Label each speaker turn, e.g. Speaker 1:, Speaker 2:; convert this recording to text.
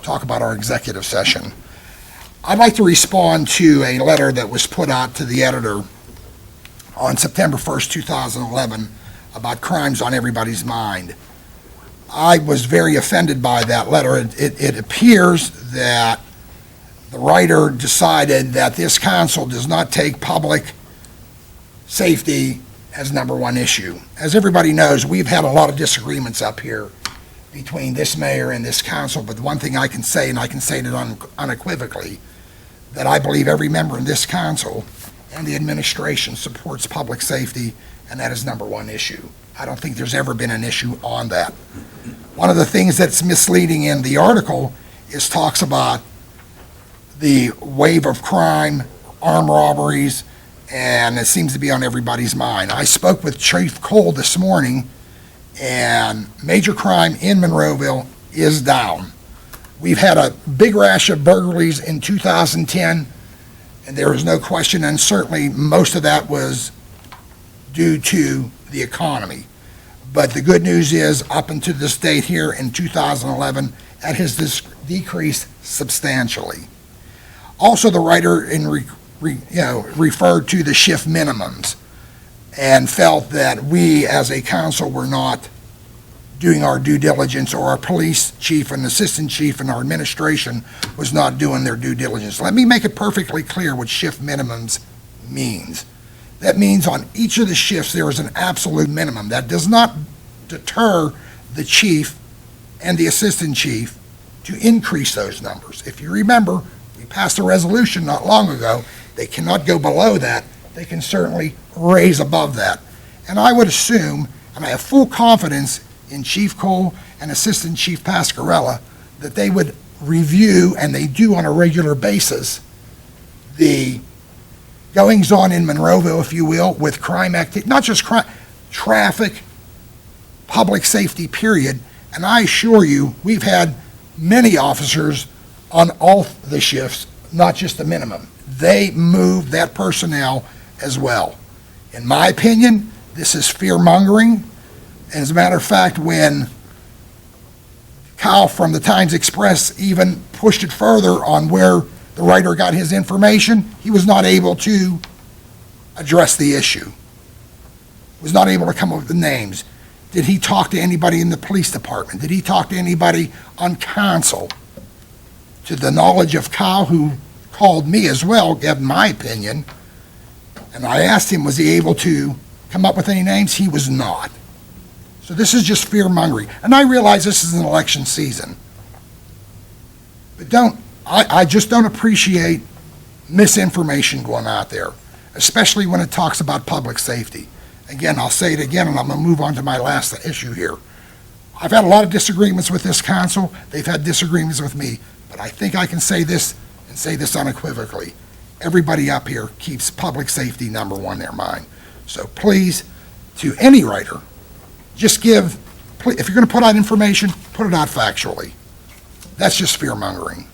Speaker 1: talk about our executive session. I'd like to respond to a letter that was put out to the editor on September 1st, 2011, about crimes on everybody's mind. I was very offended by that letter. It appears that the writer decided that this council does not take public safety as number one issue. As everybody knows, we've had a lot of disagreements up here between this mayor and this council, but the one thing I can say, and I can say it unequivocally, that I believe every member in this council and the administration supports public safety, and that is number one issue. I don't think there's ever been an issue on that. One of the things that's misleading in the article is talks about the wave of crime, armed robberies, and it seems to be on everybody's mind. I spoke with Chief Cole this morning, and major crime in Monroeville is down. We've had a big rash of burglaries in 2010, and there is no question, and certainly most of that was due to the economy. But the good news is, up until this date here in 2011, that has decreased substantially. Also, the writer referred to the shift minimums and felt that we as a council were not doing our due diligence, or our police chief and assistant chief and our administration was not doing their due diligence. Let me make it perfectly clear what shift minimums means. That means on each of the shifts there is an absolute minimum. That does not deter the chief and the assistant chief to increase those numbers. If you remember, we passed a resolution not long ago. They cannot go below that. They can certainly raise above that. And I would assume, and I have full confidence in Chief Cole and Assistant Chief Pascarella, that they would review, and they do on a regular basis, the goings-on in Monroeville, if you will, with crime activity, not just crime, traffic, public safety, period. And I assure you, we've had many officers on all the shifts, not just the minimum. They move that personnel as well. In my opinion, this is fear-mongering. As a matter of fact, when Kyle from the Times Express even pushed it further on where the writer got his information, he was not able to address the issue, was not able to come up with the names. Did he talk to anybody in the police department? Did he talk to anybody on council? To the knowledge of Kyle, who called me as well, gave my opinion, and I asked him, was he able to come up with any names? He was not. So this is just fear-mongering. And I realize this is an election season. But I just don't appreciate misinformation going out there, especially when it talks about public safety. Again, I'll say it again, and I'm going to move on to my last issue here. I've had a lot of disagreements with this council. They've had disagreements with me. But I think I can say this, and say this unequivocally. Everybody up here keeps public safety number one in their mind. So please, to any writer, just if you're going to put out information, put it out factually. That's just fear-mongering.